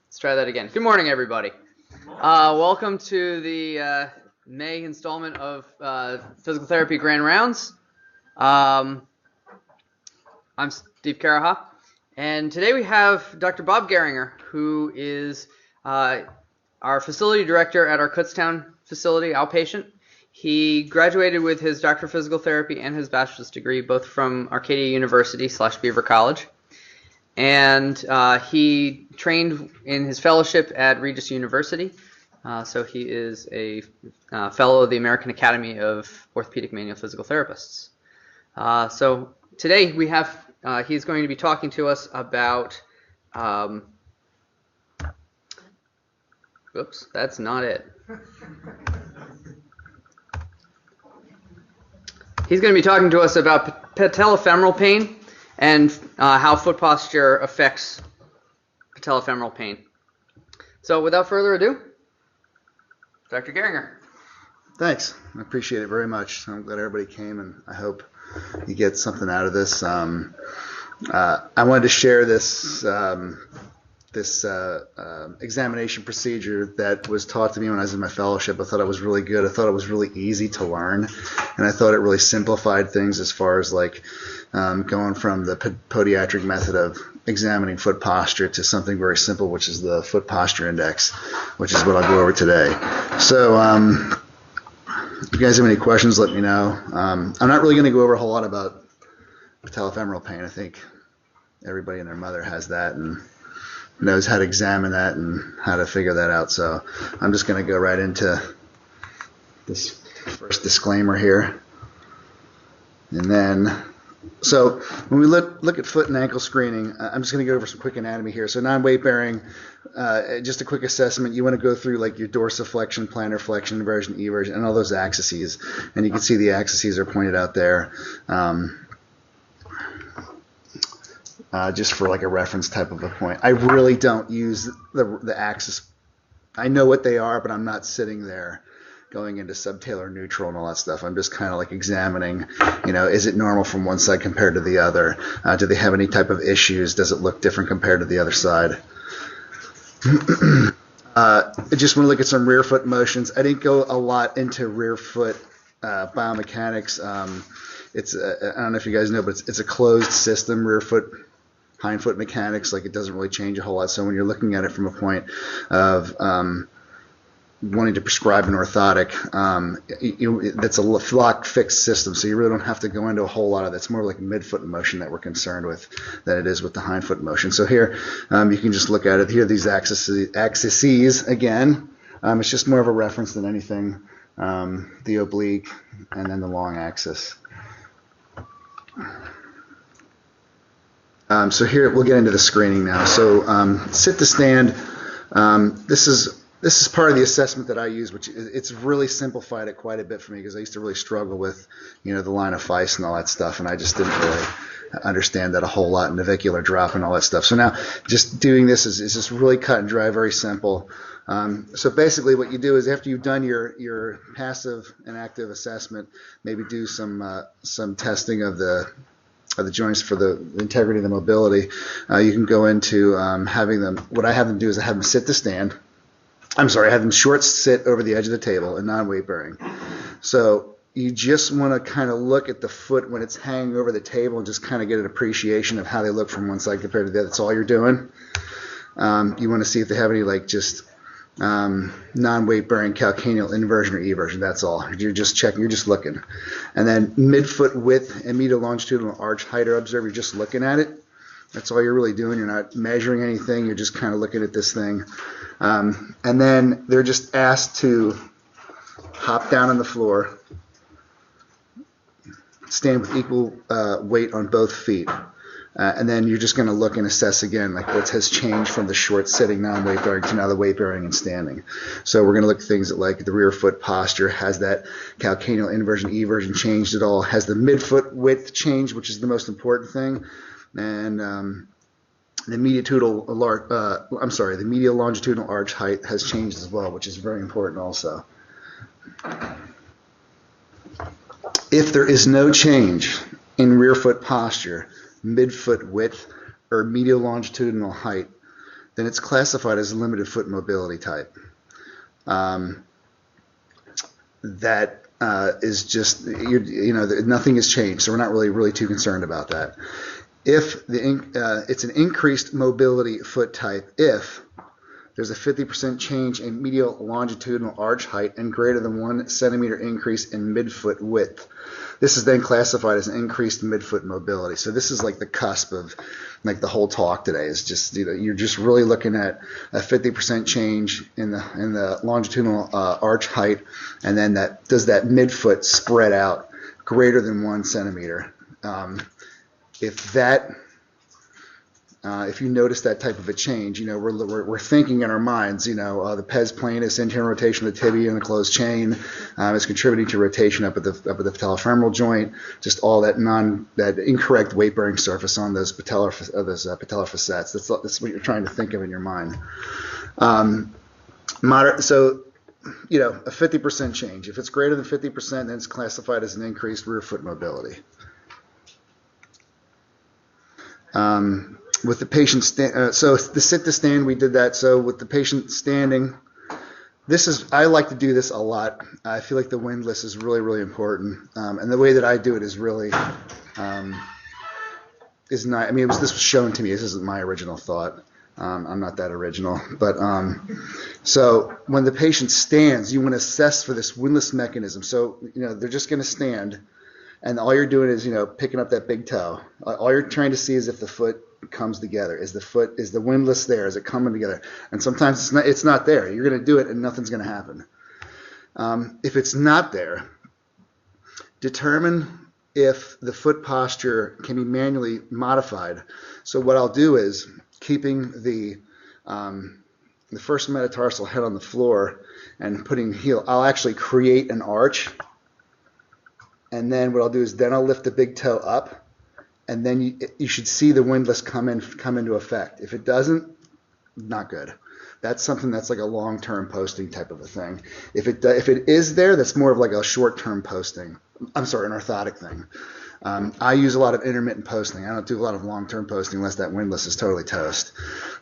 Let's try that again. Good morning, everybody. Welcome to the May installment of Physical Therapy Grand Rounds. I'm Steve Kareha, and today we have Dr. Bob Gieringer, who is our facility director at our Kutztown facility, outpatient. He graduated with his Doctor of Physical Therapy and his bachelor's degree, both from Arcadia University / Beaver College. And he trained in his fellowship at Regis University. So he is a fellow of the American Academy of Orthopedic Manual Physical Therapists. So today we have, he's going to be talking to us about, oops, that's not it. He's going to be talking to us about patellofemoral pain and how foot posture affects patellofemoral pain. So without further ado, Dr. Gieringer. Thanks. I appreciate it very much. I'm glad everybody came, and I hope you get something out of this. I wanted to share this examination procedure that was taught to me when I was in my fellowship. I thought it was really good. I thought it was really easy to learn, and I thought it really simplified things as far as like going from the podiatric method of examining foot posture to something very simple, which is the foot posture index, which is what I'll go over today. So if you guys have any questions, let me know. I'm not really going to go over a whole lot about patellofemoral pain. I think everybody and their mother has that and knows how to examine that and how to figure that out. So I'm just going to go right into this first disclaimer here. And then, so when we look at foot and ankle screening, I'm just going to go over some quick anatomy here. So non-weight bearing, just a quick assessment. You want to go through like your dorsiflexion, plantar flexion, inversion, eversion, and all those axes. And you can see the axes are pointed out there. Just for like a reference type of a point. I really don't use the axis. I know what they are, but I'm not sitting there going into subtalar neutral and all that stuff. I'm just kind of like examining, is it normal from one side compared to the other? Do they have any type of issues? Does it look different compared to the other side? I just want to look at some rear foot motions. I didn't go a lot into rear foot biomechanics. I don't know if you guys know, but it's a closed system, rear foot hindfoot mechanics. Like, it doesn't really change a whole lot. So when you're looking at it from a point of wanting to prescribe an orthotic, that's a locked fixed system, so you really don't have to go into a whole lot of that. It's more like midfoot motion that we're concerned with than it is with the hindfoot motion. So here you can just look at it. Here, these axes again. It's just more of a reference than anything. The oblique and then the long axis. So here we'll get into the screening now. So sit to stand. This is part of the assessment that I use, which it's really simplified it quite a bit for me because I used to really struggle with the line of Feist and all that stuff, and I just didn't really understand that a whole lot, navicular drop and all that stuff. So now just doing this is just really cut and dry, very simple. So basically what you do is after you've done your passive and active assessment, maybe do some testing of the joints for the integrity of the mobility. You can go into having them, what I have them do is I have them sit to stand. I have them short sit over the edge of the table and non-weight bearing. So you just want to kind of look at the foot when it's hanging over the table and just kind of get an appreciation of how they look from one side compared to the other. That's all you're doing. You want to see if they have any like just non-weight bearing calcaneal inversion or eversion. That's all. You're just checking. You're just looking. And then midfoot width and medial longitudinal arch height are observed. You're just looking at it. That's all you're really doing. You're not measuring anything. You're just kind of looking at this thing. And then they're just asked to hop down on the floor, stand with equal weight on both feet. And then you're just going to look and assess again, like what has changed from the short sitting non-weight bearing to now the weight bearing and standing. So we're going to look at things like the rear foot posture. Has that calcaneal inversion, eversion changed at all? Has the midfoot width changed, which is the most important thing? And the medial longitudinal arch height has changed as well, which is very important also. If there is no change in rear foot posture, midfoot width, or medial longitudinal height, then it's classified as a limited foot mobility type. That is just, nothing has changed, so we're not really too concerned about that. If it's an increased mobility foot type if there's a 50% change in medial longitudinal arch height and greater than 1 centimeter increase in midfoot width. This is then classified as an increased midfoot mobility. So this is like the cusp of like the whole talk today. Is just you're just really looking at a 50% change in the longitudinal arch height, and then does that midfoot spread out greater than 1 centimeter. If you notice that type of a change, we're thinking in our minds, the pes planus, internal rotation of the tibia in a closed chain, is contributing to rotation up at the patellofemoral joint. Just all that incorrect weight-bearing surface on those patellar facets. That's what you're trying to think of in your mind. Moderate. So, a 50% change. If it's greater than 50%, then it's classified as an increased rear foot mobility. With the patient so the sit to stand, we did that. So with the patient standing, I like to do this a lot. I feel like the windlass is really important, and the way that I do it is really is not. I mean, this was shown to me. This isn't my original thought. I'm not that original, but so when the patient stands, you want to assess for this windlass mechanism. So they're just going to stand, and all you're doing is picking up that big toe. All you're trying to see is if the foot comes together. Is the windlass there? Is it coming together? And sometimes it's not there. You're going to do it and nothing's going to happen. If it's not there, determine if the foot posture can be manually modified. So what I'll do is, keeping the first metatarsal head on the floor and putting heel, I'll actually create an arch. And then what I'll do is then I'll lift the big toe up, and then you should see the windlass come into effect. If it doesn't, not good. That's something that's like a long-term posting type of a thing. If it is there, that's more of like a short-term posting. I'm sorry, an orthotic thing. I use a lot of intermittent posting. I don't do a lot of long-term posting unless that windlass is totally toast.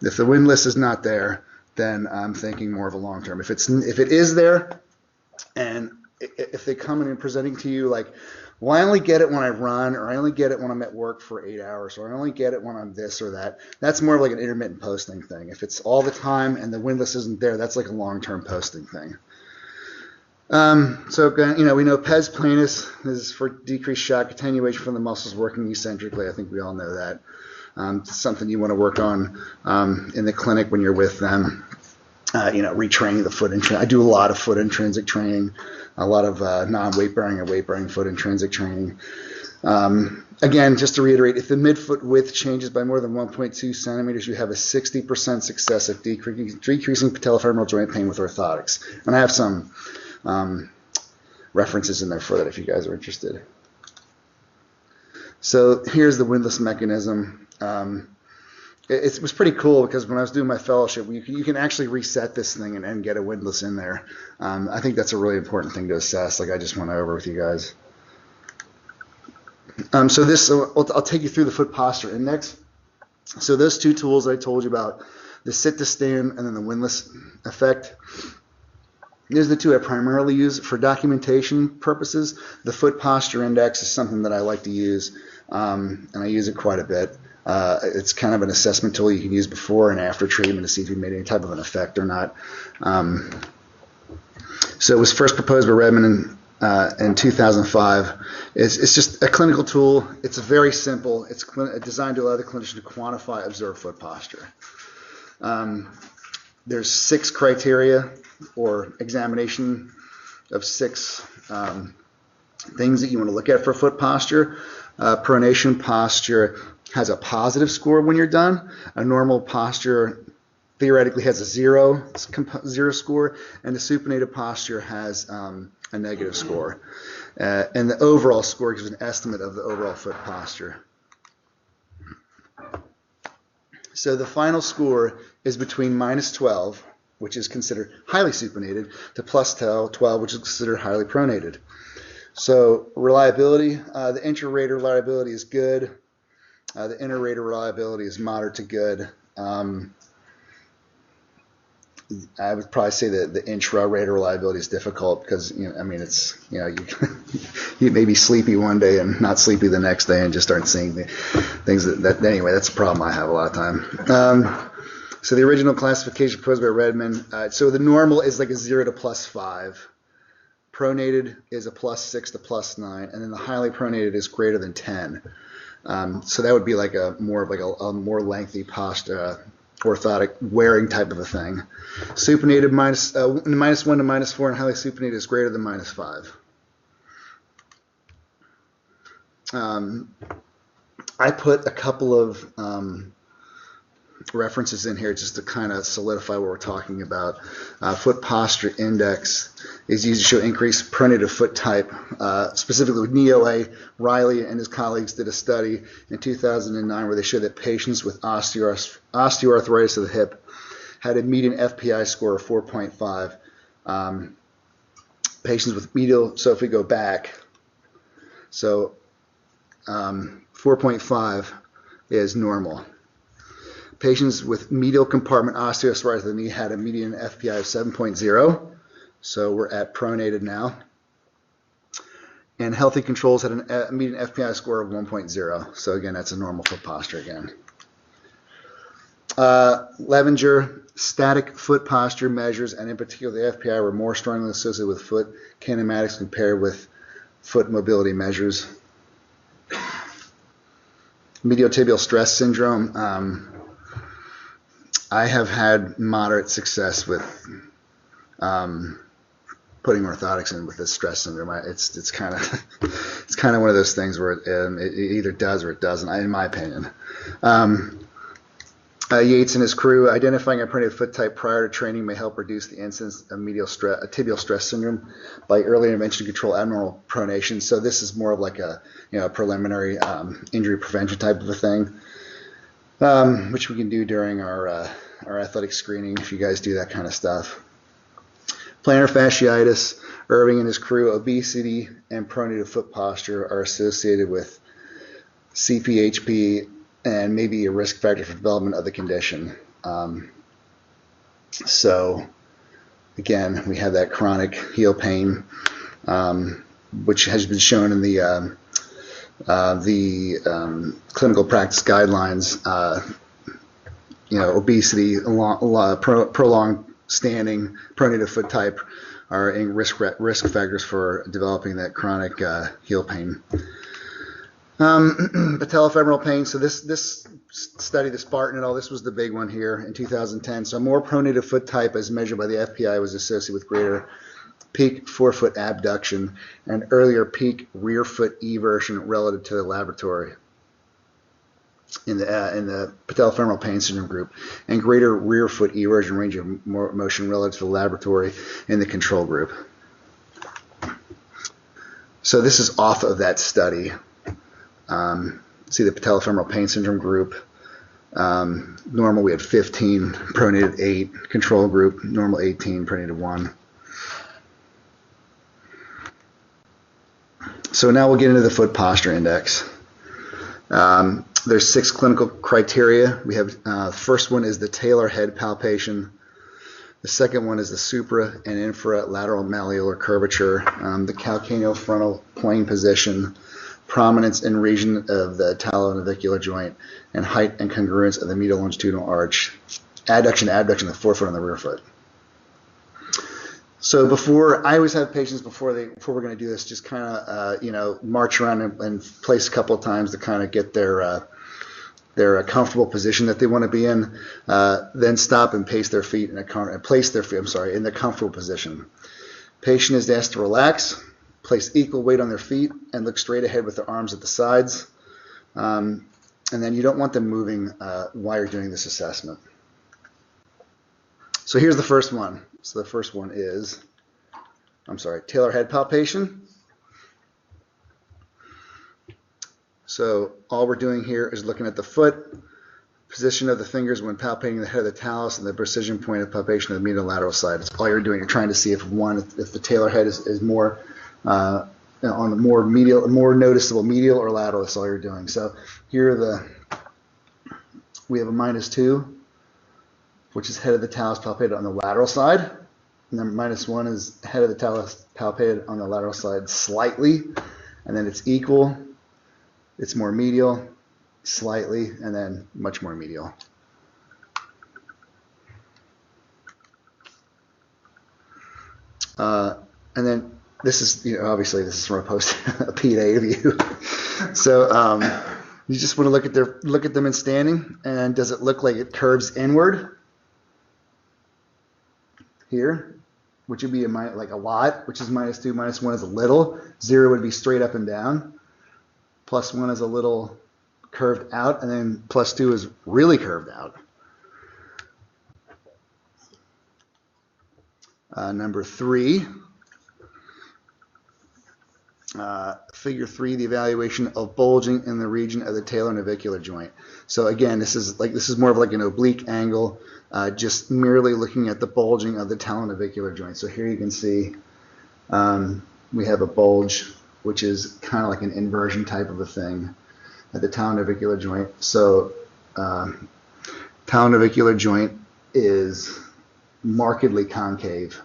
If the windlass is not there, then I'm thinking more of a long-term. If it is there, and if they come in and presenting to you like, well, I only get it when I run, or I only get it when I'm at work for 8 hours, or I only get it when I'm this or that, that's more of like an intermittent posting thing. If it's all the time and the windlass isn't there, that's like a long-term posting thing. So we know pes planus is for decreased shock attenuation from the muscles working eccentrically. I think we all know that. It's something you want to work on in the clinic when you're with them. Retraining the foot intrinsic. I do a lot of foot intrinsic training, a lot of non-weight bearing and weight bearing foot intrinsic training. Again, just to reiterate, if the midfoot width changes by more than 1.2 centimeters, you have a 60% success of decreasing patellofemoral joint pain with orthotics. And I have some references in there for that if you guys are interested. So here's the windlass mechanism. It was pretty cool because when I was doing my fellowship, you can actually reset this thing and get a windlass in there. I think that's a really important thing to assess, like I just went over with you guys. I'll take you through the foot posture index. So those two tools I told you about, the sit to stand and then the windlass effect, these are the two I primarily use for documentation purposes. The foot posture index is something that I like to use, and I use it quite a bit. It's kind of an assessment tool you can use before and after treatment to see if you made any type of an effect or not. So it was first proposed by Redmond in 2005. It's just a clinical tool. It's very simple. It's designed to allow the clinician to quantify observed foot posture. There's 6 criteria or examination of 6 things that you want to look at for foot posture. Pronation posture has a positive score when you're done. A normal posture theoretically has a 0 score, and the supinated posture has a negative score. And the overall score gives an estimate of the overall foot posture. So the final score is between -12, which is considered highly supinated, to +12, which is considered highly pronated. So reliability, the intra-rater reliability is good. The inter-rater reliability is moderate to good. I would probably say that the intra-rater reliability is difficult because, I mean, it's, you you may be sleepy one day and not sleepy the next day and just start seeing the things anyway, that's a problem I have a lot of time. So the original classification proposed by Redmond, so the normal is like a 0 to +5. Pronated is a +6 to +9, and then the highly pronated is greater than 10. So that would be like a more lengthy posture, orthotic wearing type of a thing. Supinated -1 to -4, and highly supinated is greater than -5. I put a couple of references in here just to kind of solidify what we're talking about. Foot posture index is used to show increased pronated foot type, specifically with Neo A. Riley and his colleagues did a study in 2009 where they showed that patients with osteoarthritis of the hip had a median FPI score of 4.5. Patients with medial, so if we go back, so 4.5 is normal. Patients with medial compartment osteoarthritis of the knee had a median FPI of 7.0, so we're at pronated now. And healthy controls had a median FPI score of 1.0, so again, that's a normal foot posture again. Levenger, static foot posture measures, and in particular the FPI were more strongly associated with foot kinematics compared with foot mobility measures. Medial tibial stress syndrome. I have had moderate success with putting orthotics in with this stress syndrome. It's kind of one of those things where it either does or it doesn't, in my opinion. Yates and his crew, identifying a pronated foot type prior to training may help reduce the incidence of tibial stress syndrome by early intervention to control abnormal pronation. So this is more of like a preliminary injury prevention type of a thing, which we can do during our athletic screening if you guys do that kind of stuff. Plantar fasciitis, Irving and his crew, obesity and pronated foot posture are associated with CPHP and maybe a risk factor for development of the condition. So again, we have that chronic heel pain, which has been shown in the clinical practice guidelines. Obesity, prolonged standing, pronated foot type are in risk factors for developing that chronic heel pain. Patellofemoral pain. So this study, the Spartan et al., this was the big one here in 2010. So more pronated foot type as measured by the FPI was associated with greater peak forefoot abduction and earlier peak rear foot eversion relative to the laboratory in the patellofemoral pain syndrome group, and greater rear foot eversion range of motion relative to the laboratory in the control group. So this is off of that study. See the patellofemoral pain syndrome group. Normal we had 15, pronated 8. Control group, normal 18, pronated 1. So now we'll get into the foot posture index. There's 6 clinical criteria. We have the first one is the Talar head palpation. The second one is the Supra and infra lateral malleolar curvature, the calcaneal frontal plane position, prominence in region of the talonavicular joint, and height and congruence of the medial longitudinal arch, adduction, abduction of the forefoot and the rear foot. So I always have patients before we're going to do this, just kind of march around and place a couple of times to kind of get their comfortable position that they want to be in. Then stop and place their feet in the comfortable position. Patient is asked to relax, place equal weight on their feet, and look straight ahead with their arms at the sides. And then you don't want them moving while you're doing this assessment. So here's the first one. So the first one is, Talar head palpation. So all we're doing here is looking at the foot, position of the fingers when palpating the head of the talus, and the precision point of palpation of the medial lateral side. That's all you're doing. You're trying to see if the Talar head is more on the more noticeable medial or lateral. That's all you're doing. So here we have a -2 which is head of the talus palpated on the lateral side. And then -1 is head of the talus palpated on the lateral side slightly. And then it's equal, it's more medial, slightly, and then much more medial. And then this is, obviously this is from a P&A view. So you just want to look at them in standing, and does it look like it curves inward here, which would be like a lot, which is -2, -1 is a little, 0 would be straight up and down, +1 is a little curved out, and then +2 is really curved out. Number 3, figure 3, the evaluation of bulging in the region of the talonavicular joint. So again, this is more of like an oblique angle, just merely looking at the bulging of the talonavicular joint. So here you can see we have a bulge, which is kind of like an inversion type of a thing at the talonavicular joint. So talonavicular joint is markedly concave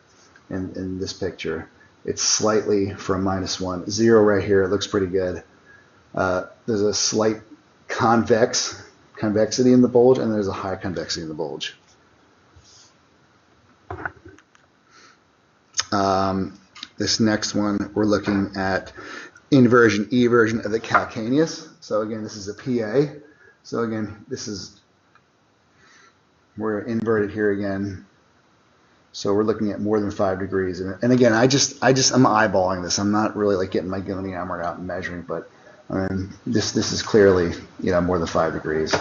in this picture. It's slightly from -1. 0 right here, it looks pretty good. There's a slight convexity in the bulge, and there's a high convexity in the bulge. This next one, we're looking at inversion, eversion of the calcaneus. So again, this is a PA. So again, we're inverted here again. So we're looking at more than 5 degrees. And again, I'm eyeballing this. I'm not really like getting my goniometer out and measuring, but I mean, this is clearly, more than 5 degrees.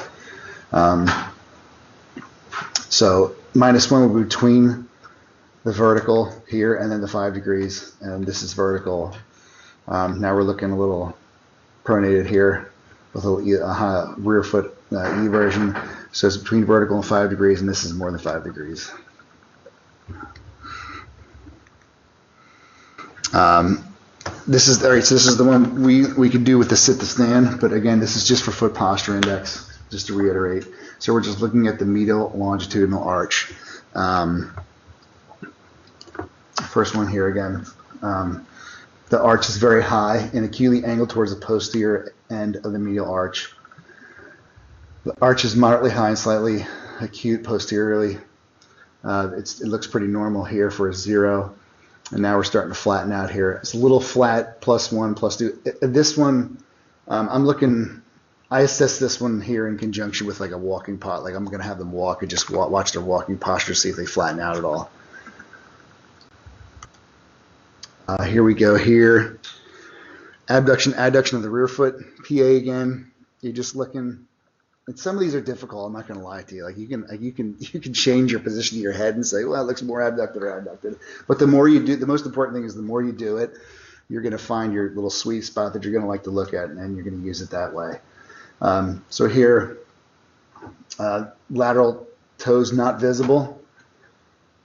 So -1 will be between the vertical here and then the 5 degrees, and this is vertical. Now we're looking a little pronated here with a rear foot eversion. So it's between vertical and 5 degrees, and this is more than 5 degrees. This is the one we could do with the sit to stand, but again, this is just for foot posture index, just to reiterate. So we're just looking at the medial longitudinal arch. First one here again. The arch is very high and acutely angled towards the posterior end of the medial arch. The arch is moderately high and slightly acute posteriorly. It looks pretty normal here for a 0. And now we're starting to flatten out here. It's a little flat, +1, +2. This one, I assess this one here in conjunction with like a walking pot. Like I'm going to have them walk and just watch their walking posture, see if they flatten out at all. Here we go here. Abduction, adduction of the rear foot. PA again. You're just looking. And some of these are difficult. I'm not going to lie to you. Like you can change your position of your head and say, well, it looks more abducted or adducted. But the more you do, the most important thing is the more you do it, you're going to find your little sweet spot that you're going to like to look at, and you're going to use it that way. So here, lateral toes not visible,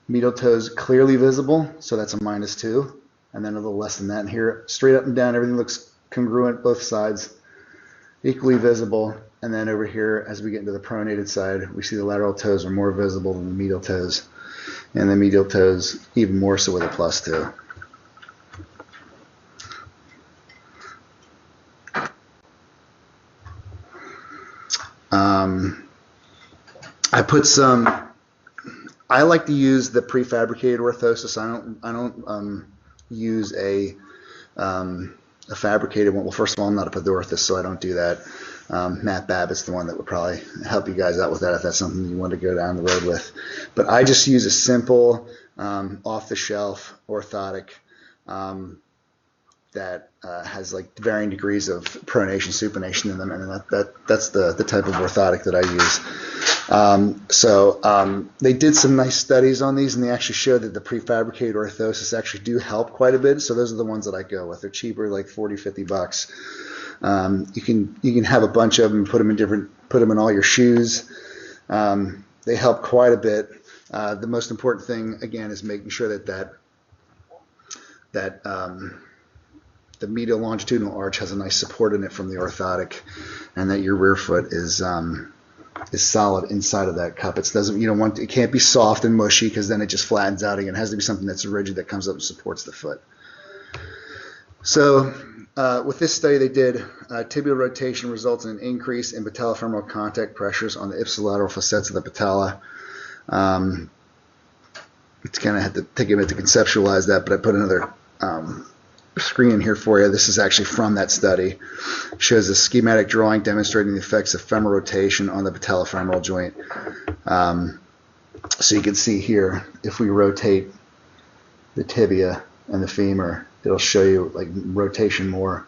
medial toes clearly visible. So that's a -2, and then a little less than that. And here, straight up and down, everything looks congruent, both sides, equally visible. And then over here, as we get into the pronated side, we see the lateral toes are more visible than the medial toes, and the medial toes even more so with a +2. I like to use the prefabricated orthosis. I don't use a fabricated one. Well, first of all, I'm not a pedorthist, so I don't do that. Matt Babbitt's the one that would probably help you guys out with that if that's something you want to go down the road with. But I just use a simple off-the-shelf orthotic that has like varying degrees of pronation, supination in them, and that's the type of orthotic that I use. They did some nice studies on these, and they actually showed that the prefabricated orthosis actually do help quite a bit. So those are the ones that I go with. They're cheaper, like $40-50. You can have a bunch of them, put them in all your shoes. They help quite a bit. The most important thing again is making sure that the medial longitudinal arch has a nice support in it from the orthotic, and that your rear foot is is solid inside of that cup. It can't be soft and mushy because then it just flattens out again. It has to be something that's rigid that comes up and supports the foot. So with this study they did, tibial rotation results in an increase in patellofemoral contact pressures on the ipsilateral facets of the patella. It's kind of had to take a minute to conceptualize that, but I put another screen here for you. This is actually from that study. It shows a schematic drawing demonstrating the effects of femoral rotation on the patellofemoral joint. So you can see here, if we rotate the tibia and the femur, it'll show you like rotation more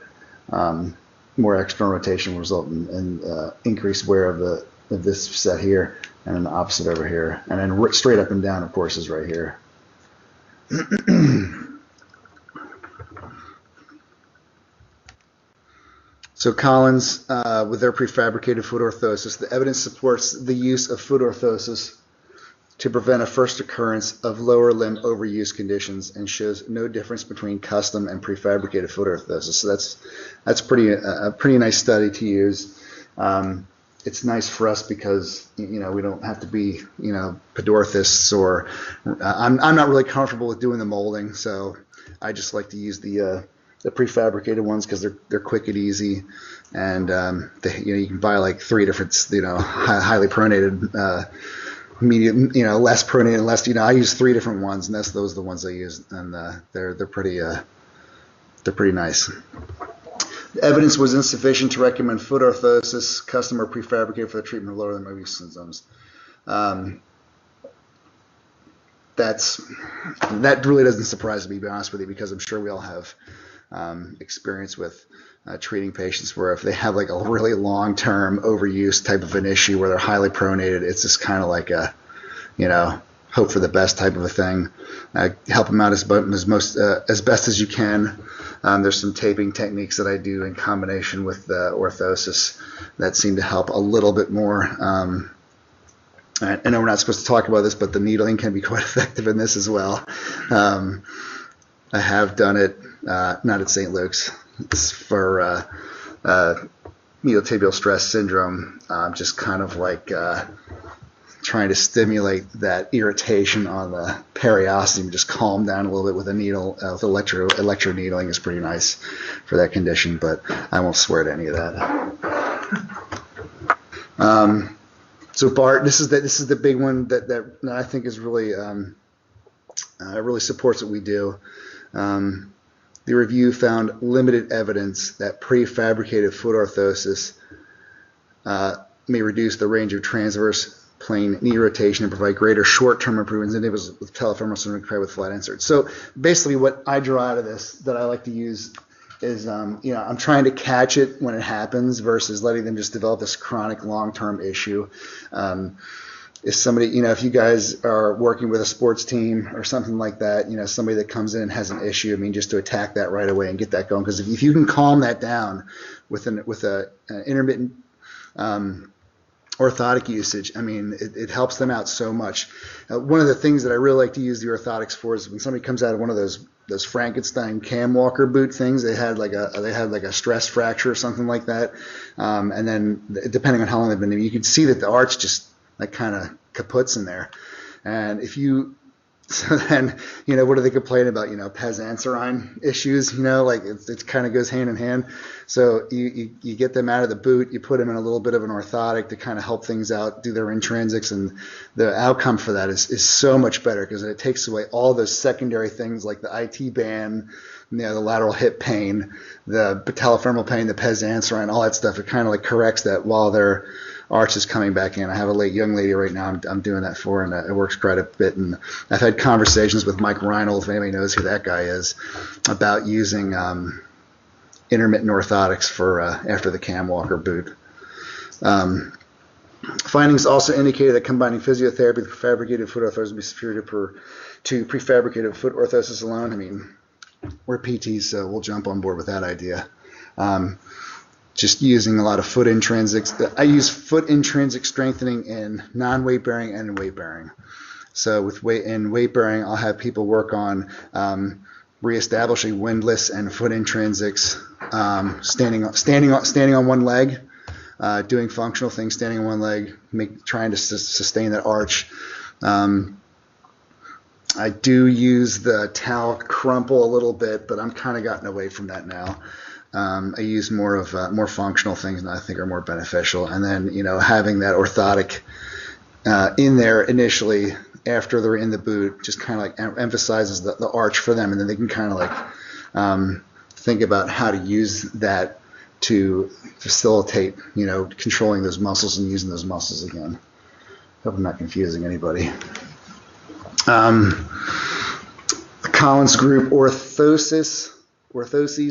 external rotation will result in increased wear of this set here, and then the opposite over here, and then straight up and down, of course, is right here. So Collins, with their prefabricated foot orthosis, the evidence supports the use of foot orthosis to prevent a first occurrence of lower limb overuse conditions, and shows no difference between custom and prefabricated foot orthosis. So that's a pretty nice study to use. It's nice for us because we don't have to be podorthists, or I'm not really comfortable with doing the molding, so I just like to use the prefabricated ones because they're quick and easy, and you can buy like 3 different highly pronated, medium, less pronated, less. I use 3 different ones, and those are the ones I use, and they're pretty nice. The evidence was insufficient to recommend foot orthosis, custom or prefabricated, for the treatment of lower limb overuse syndromes. That really doesn't surprise me, to be honest with you, because I'm sure we all have experience with treating patients where if they have like a really long-term overuse type of an issue where they're highly pronated, it's just kind of like a, hope for the best type of a thing. Help them out as best as you can. There's some taping techniques that I do in combination with the orthosis that seem to help a little bit more. I know we're not supposed to talk about this, but the needling can be quite effective in this as well. I have done it, not at St. Luke's. It's for medial tibial stress syndrome, just kind of like trying to stimulate that irritation on the periosteum, just calm down a little bit with a needle. With electro needling is pretty nice for that condition, but I won't swear to any of that. So Bart, this is the big one that I think is really really supports what we do. The review found limited evidence that prefabricated foot orthosis may reduce the range of transverse plane knee rotation and provide greater short-term improvements than it was with patellofemoral syndrome compared with flat inserts. So basically what I draw out of this that I like to use is, I'm trying to catch it when it happens versus letting them just develop this chronic long-term issue. If somebody, if you guys are working with a sports team or something like that, somebody that comes in and has an issue, just to attack that right away and get that going. Because if you can calm that down with an intermittent orthotic usage, it helps them out so much. One of the things that I really like to use the orthotics for is when somebody comes out of one of those Frankenstein cam walker boot things. They had like a stress fracture or something like that, and then depending on how long they've been, you can see that the arch just like kind of kaputs in there. And so then, what do they complain about? Pes anserine issues, like it kind of goes hand in hand. So you get them out of the boot, you put them in a little bit of an orthotic to kind of help things out, do their intrinsics, and the outcome for that is so much better because it takes away all those secondary things like the IT band, the lateral hip pain, the patellofemoral pain, the pes anserine, all that stuff. It kind of like corrects that while their arch is coming back in. I have a young lady right now I'm doing that for, and it works quite a bit. And I've had conversations with Mike Reinhold, if anybody knows who that guy is, about using intermittent orthotics for after the cam walker boot. Findings also indicated that combining physiotherapy with prefabricated foot orthosis would be superior to prefabricated foot orthosis alone. We're PTs, so we'll jump on board with that idea. Just using a lot of foot intrinsics. I use foot intrinsic strengthening in non-weight bearing and in weight bearing. So with weight bearing, I'll have people work on reestablishing windlass and foot intrinsics, standing on one leg, doing functional things, standing on one leg, trying to sustain that arch. I do use the towel crumple a little bit, but I'm kind of gotten away from that now. I use more functional things that I think are more beneficial. And then, having that orthotic in there initially after they're in the boot just kind of like emphasizes the arch for them, and then they can kind of like think about how to use that to facilitate, controlling those muscles and using those muscles again. Hope I'm not confusing anybody. The Collins group, orthoses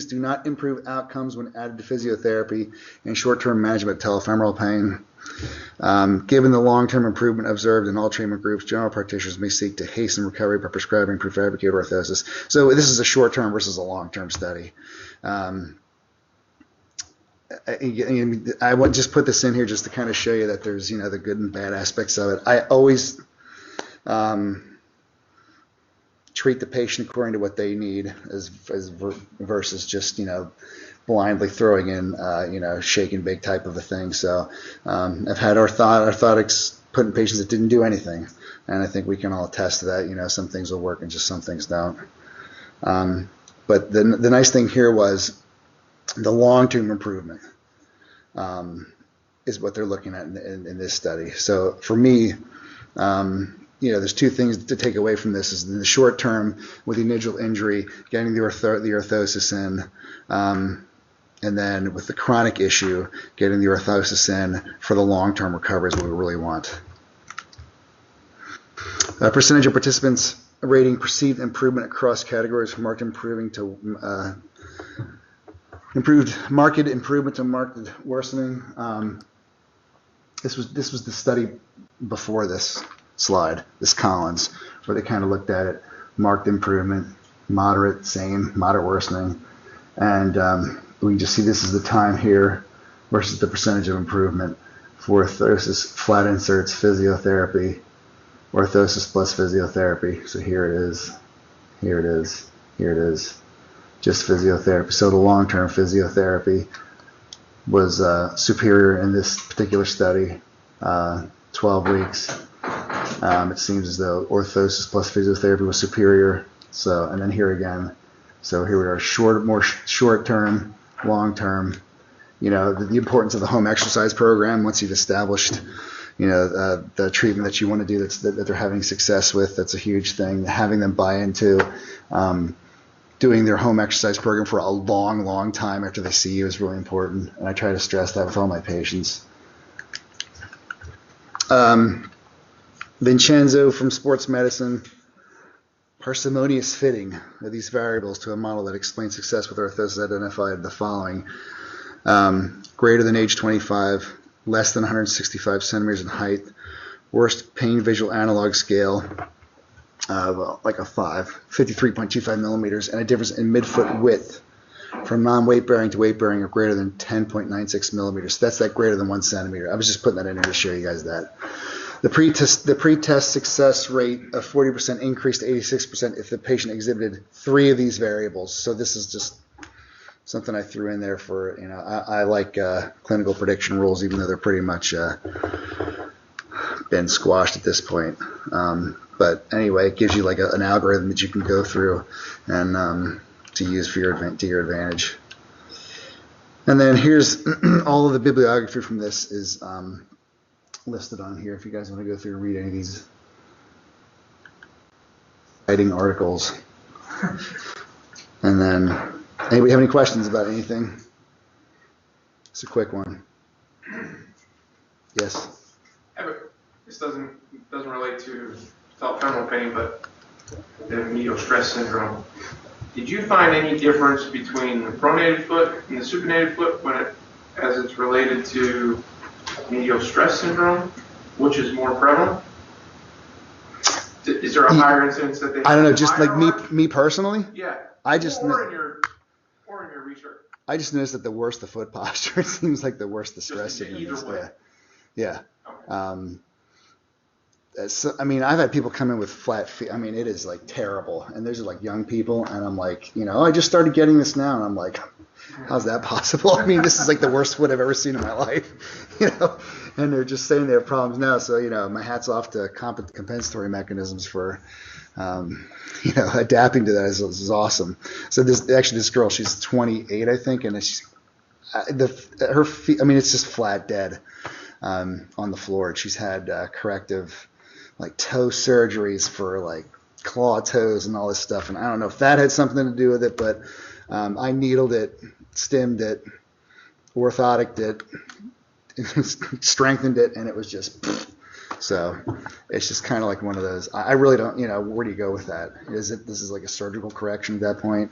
do not improve outcomes when added to physiotherapy and short-term management of patellofemoral pain. Given the long-term improvement observed in all treatment groups, general practitioners may seek to hasten recovery by prescribing prefabricated orthosis. So this is a short-term versus a long-term study. I would just put this in here just to kind of show you that there's, the good and bad aspects of it. I always treat the patient according to what they need versus just, blindly throwing in, shake and bake type of a thing. So I've had orthotics put in patients that didn't do anything. And I think we can all attest to that. Some things will work and just some things don't. But the nice thing here was the long-term improvement is what they're looking at in this study. So for me, there's two things to take away from this. Is in the short term with the initial injury, getting the orthosis in, and then with the chronic issue, getting the orthosis in for the long-term recovery is what we really want. Percentage of participants rating perceived improvement across categories from marked improvement to marked worsening. This was the study before this slide, this Collins, where they kind of looked at it, marked improvement, moderate, same, moderate worsening, and we can just see this is the time here versus the percentage of improvement for orthosis, flat inserts, physiotherapy, orthosis plus physiotherapy. So here it is, here it is, here it is, just physiotherapy. So the long-term physiotherapy was superior in this particular study, 12 weeks. It seems as though orthosis plus physiotherapy was superior. So, and then here again, so here we are, more short-term, long-term. The importance of the home exercise program once you've established, the treatment that you want to do that they're having success with. That's a huge thing. Having them buy into doing their home exercise program for a long, long time after they see you is really important. And I try to stress that with all my patients. Vincenzo from Sports Medicine, parsimonious fitting of these variables to a model that explains success with orthosis identified the following. Greater than age 25, less than 165 centimeters in height, worst pain visual analog scale, like a 5, 53.25 millimeters, and a difference in midfoot width from non-weight bearing to weight bearing of greater than 10.96 millimeters. So that's that greater than 1 centimeter. I was just putting that in here to show you guys that. The pre-test success rate of 40% increased to 86% if the patient exhibited 3 of these variables. So this is just something I threw in there for, I like clinical prediction rules, even though they're pretty much been squashed at this point. But anyway, it gives you like an algorithm that you can go through and to use to your advantage. And then here's all of the bibliography from this is listed on here if you guys want to go through and read any of these citing articles. And then, anybody have any questions about anything? It's a quick one. Yes? Yeah, but this doesn't relate to patellofemoral pain, but the medial stress syndrome. Did you find any difference between the pronated foot and the supinated foot as it's related to medial stress syndrome, which is more prevalent? Is there a higher incidence that they have? I don't know, just like me personally? Yeah. I just or in your research. I just noticed that the worse the foot posture, it seems like the worse the stress syndrome is. Either way. Yeah. Okay. So, I mean, I've had people come in with flat feet. I mean, it is like terrible. And there's like young people, and I'm like, I just started getting this now, and I'm like, how's that possible? I mean, this is like the worst foot I've ever seen in my life, and they're just saying they have problems now. So, my hat's off to compensatory mechanisms for, adapting to that is awesome. So this girl, she's 28, I think, and she's, her feet, I mean, it's just flat dead on the floor. She's had corrective, like, toe surgeries for, like, claw toes and all this stuff, and I don't know if that had something to do with it, but I needled it, stemmed it, orthoticked it, strengthened it, and it was just so it's just kind of like one of those. I really don't, where do you go with that? This is like a surgical correction at that point?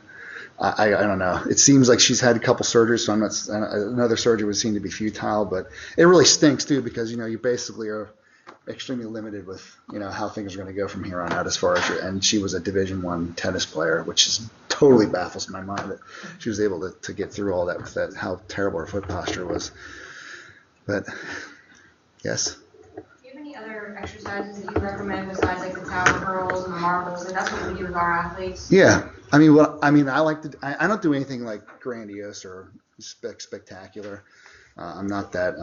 I don't know. It seems like she's had a couple surgeries, so another surgery would seem to be futile, but it really stinks too, because you basically are extremely limited with how things are going to go from here on out as far as and she was a Division I tennis player, which is totally baffles my mind that she was able to get through all that with that, how terrible her foot posture was. But yes. Do you have any other exercises that you recommend besides like the tower curls and the marbles? And that's what we do with our athletes. Yeah, I mean, I like to. I don't do anything like grandiose or spectacular. I'm not that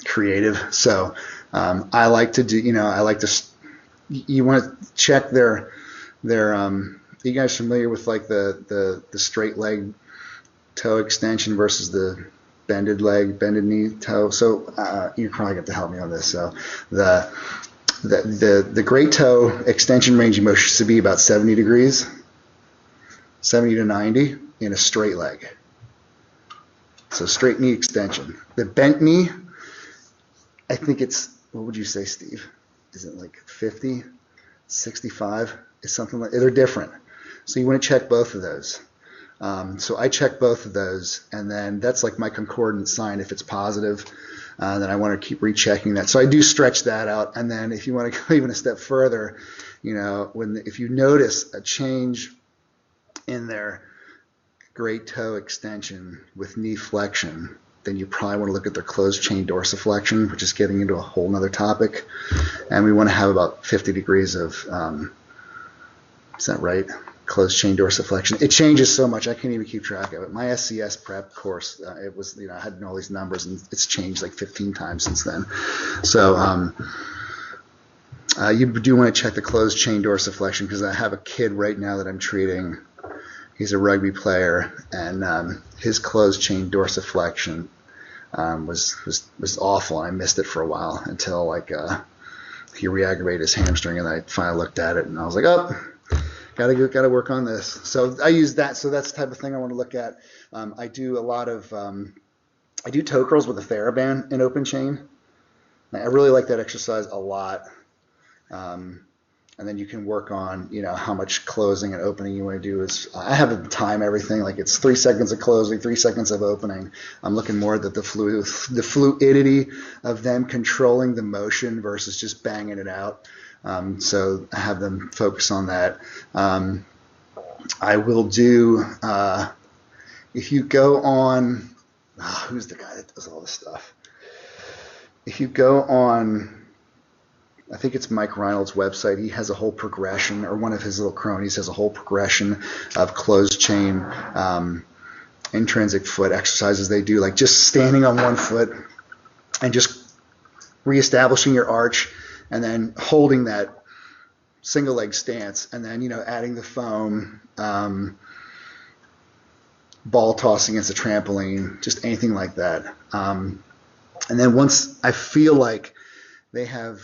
creative, so I like to do. I like to. You want to check their. You guys familiar with like the straight leg toe extension versus the bended knee toe? So you probably have to help me on this. So the great toe extension range of motion should be about 70 degrees, 70 to 90 in a straight leg. So straight knee extension. The bent knee, I think it's, what would you say, Steve? Is it like 50, 65? Is something like, they're different. So you want to check both of those. So I check both of those, and then that's like my concordant sign. If it's positive, then I want to keep rechecking that. So I do stretch that out, and then if you want to go even a step further, if you notice a change in their great toe extension with knee flexion, then you probably want to look at their closed chain dorsiflexion, which is getting into a whole nother topic. And we want to have about 50 degrees of, is that right? Closed chain dorsiflexion. It changes so much I can't even keep track of it. My SCS prep course, it was, I had all these numbers, and it's changed like 15 times since then. So you do want to check the closed chain dorsiflexion, because I have a kid right now that I'm treating. He's a rugby player, and his closed chain dorsiflexion was awful, and I missed it for a while until he re-aggravated his hamstring, and I finally looked at it, and I was like, oh. Gotta work on this. So I use that. So that's the type of thing I want to look at. I do a lot of I do toe curls with a TheraBand in open chain. I really like that exercise a lot. And then you can work on how much closing and opening you want to do. I have to time everything, like it's 3 seconds of closing, 3 seconds of opening. I'm looking more at the fluidity of them controlling the motion versus just banging it out. So I have them focus on that. I will do, if you go on, who's the guy that does all this stuff? If you go on, I think it's Mike Reynolds' website, he has a whole progression, or one of his little cronies has a whole progression of closed chain intrinsic foot exercises they do, like just standing on one foot and just reestablishing your arch, and then holding that single leg stance, and then adding the foam, ball tossing against a trampoline, just anything like that. And then once I feel like they have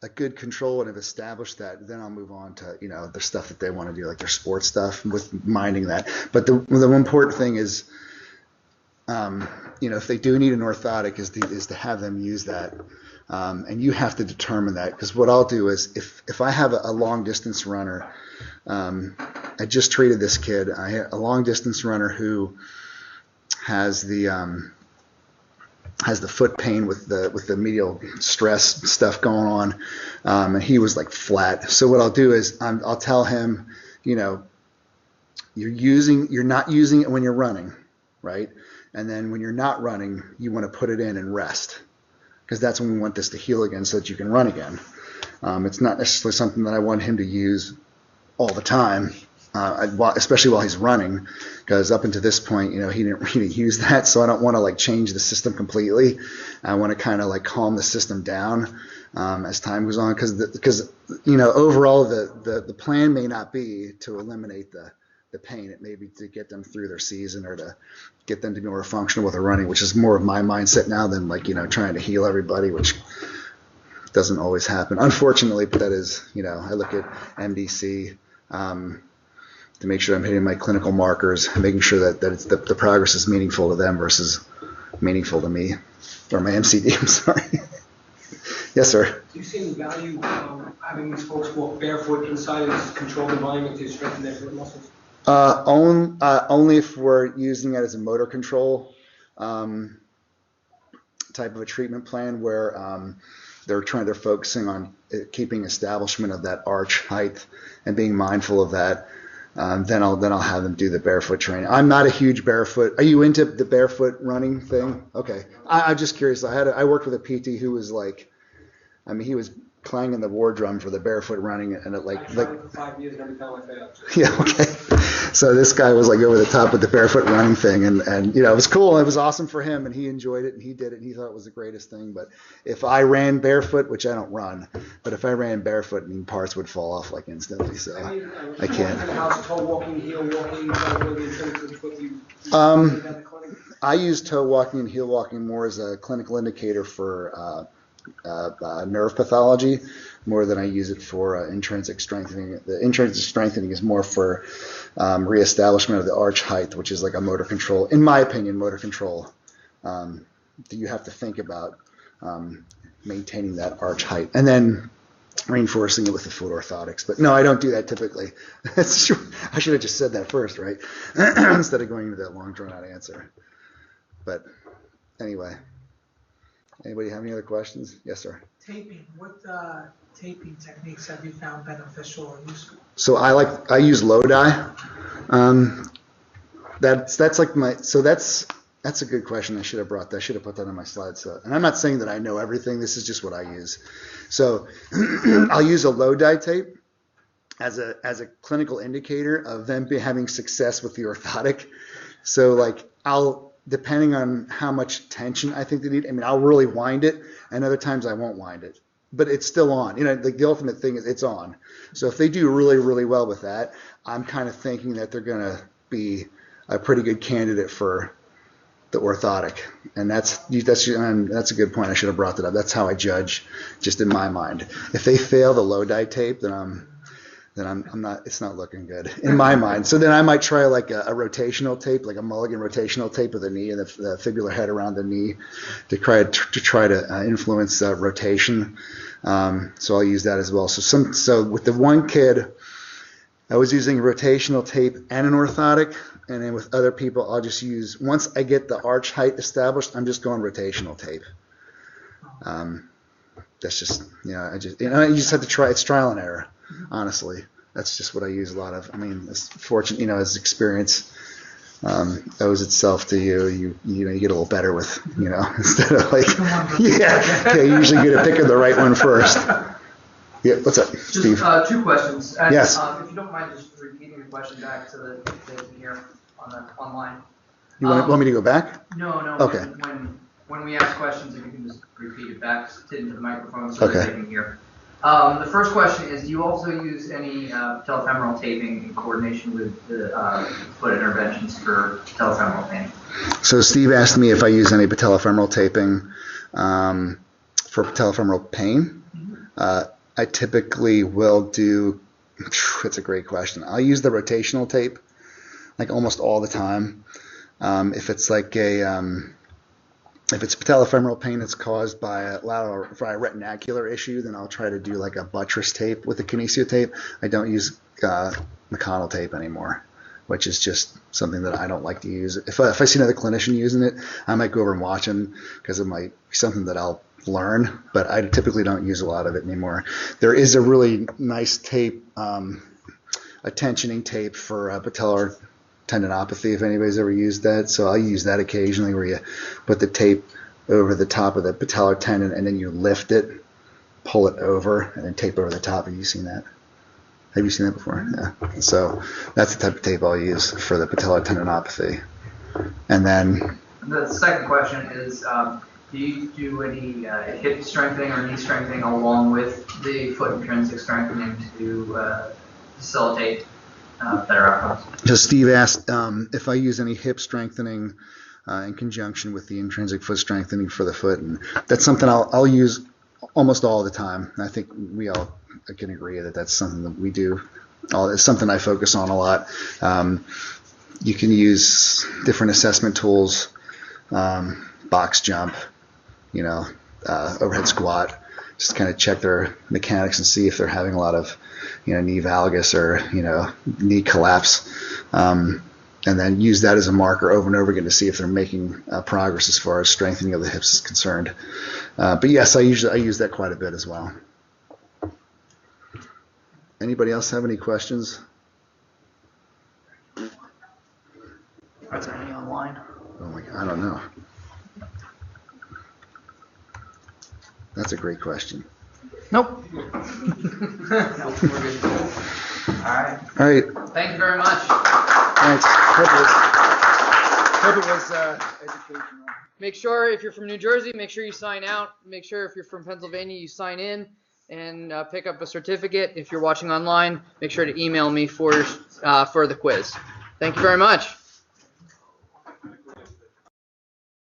a good control and have established that, then I'll move on to the stuff that they want to do, like their sports stuff, with minding that. But the important thing is, if they do need an orthotic, is to have them use that. And you have to determine that, because what I'll do is, if I have a long distance runner, I just treated this kid. I had a long distance runner who has the foot pain with the medial stress stuff going on, and he was like flat. So what I'll do is I'll tell him, you're not using it when you're running, right? And then when you're not running, you want to put it in and rest, because that's when we want this to heal again, so that you can run again. It's not necessarily something that I want him to use all the time, especially while he's running, because up until this point, he didn't use that. So I don't want to like change the system completely. I want to kind of like calm the system down as time goes on, because overall the plan may not be to eliminate the pain. It may be to get them through their season or to get them to be more functional with their running, which is more of my mindset now than like trying to heal everybody, which doesn't always happen, unfortunately. But that is, I look at MDC to make sure I'm hitting my clinical markers and making sure that it's the progress is meaningful to them versus meaningful to me, or my MCD. I'm sorry. Yes, sir. Do you see any value having these folks walk barefoot inside of this controlled environment to strengthen their foot muscles? Only if we're using it as a motor control type of a treatment plan where they're focusing on keeping establishment of that arch height and being mindful of that. Then I'll have them do the barefoot training. I'm not a huge barefoot. Are you into the barefoot running thing? Okay. I'm just curious. I worked with a PT who was like, he was clanging the war drum for the barefoot running, and it I tried it for 5 years and every time I failed. Yeah, okay. So this guy was like over the top with the barefoot running thing, and it was cool. It was awesome for him, and he enjoyed it, and he did it, and he thought it was the greatest thing. But if I ran barefoot, which I don't run, but if I ran barefoot, parts would fall off like instantly. So I can't. How's toe walking, heel walking, I use toe walking and heel walking more as a clinical indicator for nerve pathology more than I use it for intrinsic strengthening. The intrinsic strengthening is more for reestablishment of the arch height, which is like a motor control, in my opinion, motor control that you have to think about maintaining that arch height and then reinforcing it with the foot orthotics. But no, I don't do that typically. I should have just said that first, right? Instead of going into that long drawn out answer. But anyway. Anybody have any other questions? Yes, sir. Taping. What taping techniques have you found beneficial or useful? So I use Lodi. That's a good question. I should have brought that. I should have put that on my slides. And I'm not saying that I know everything. This is just what I use. So I'll use a Lodi tape as a clinical indicator of them having success with the orthotic. So like depending on how much tension I think they need, I'll really wind it, and other times I won't wind it. But it's still on. Like the ultimate thing is it's on. So if they do really, really well with that, I'm kind of thinking that they're going to be a pretty good candidate for the orthotic. And that's a good point. I should have brought that up. That's how I judge, just in my mind. If they fail the Lodi tape, then I'm not. It's not looking good in my mind. So then I might try like a rotational tape, like a Mulligan rotational tape of the knee and the fibular head around the knee, to try to influence rotation. So I'll use that as well. So with the one kid, I was using rotational tape and an orthotic, and then with other people, I'll just use, once I get the arch height established, I'm just going rotational tape. That's just you just have to try. It's trial and error. Honestly, that's just what I use a lot of. As fortune, as experience owes itself to you get a little better with, instead of like, you're usually good at picking the right one first. Yeah, what's up, Steve? Just 2 questions. Yes. If you don't mind just repeating your question back to the here online. You want me to go back? No. Okay. When we ask questions, if you can just repeat it back into the microphone so okay. they can hear. The first question is, do you also use any patellofemoral taping in coordination with the foot interventions for patellofemoral pain? So Steve asked me if I use any patellofemoral taping for patellofemoral pain. I typically will do, it's a great question. I'll use the rotational tape like almost all the time. If it's like if it's patellofemoral pain that's caused by a retinacular issue, then I'll try to do like a buttress tape with a kinesio tape. I don't use McConnell tape anymore, which is just something that I don't like to use. If I see another clinician using it, I might go over and watch them because it might be something that I'll learn, but I typically don't use a lot of it anymore. There is a really nice tape, a tensioning tape for patellar tendinopathy, if anybody's ever used that. So I'll use that occasionally, where you put the tape over the top of the patellar tendon and then you lift it, pull it over, and then tape over the top. Have you seen that? Have you seen that before? Yeah. So that's the type of tape I'll use for the patellar tendinopathy. And then The second question is, do you do any hip strengthening or knee strengthening along with the foot intrinsic strengthening to facilitate better outcomes? so Steve asked if I use any hip strengthening in conjunction with the intrinsic foot strengthening for the foot, and that's something I'll use almost all the time. I think we all can agree that that's something that we do. It's something I focus on a lot. You can use different assessment tools, box jump, overhead squat, just kind of check their mechanics and see if they're having a lot of, knee valgus or, knee collapse. And then use that as a marker over and over again to see if they're making progress as far as strengthening of the hips is concerned. But yes, I use that quite a bit as well. Anybody else have any questions? Are there any online? Oh my God, I don't know. That's a great question. Nope. No, we're good. All right. All right. Thank you very much. Thanks. Hope it was educational. Make sure if you're from New Jersey, make sure you sign out. Make sure if you're from Pennsylvania, you sign in and pick up a certificate. If you're watching online, make sure to email me for the quiz. Thank you very much.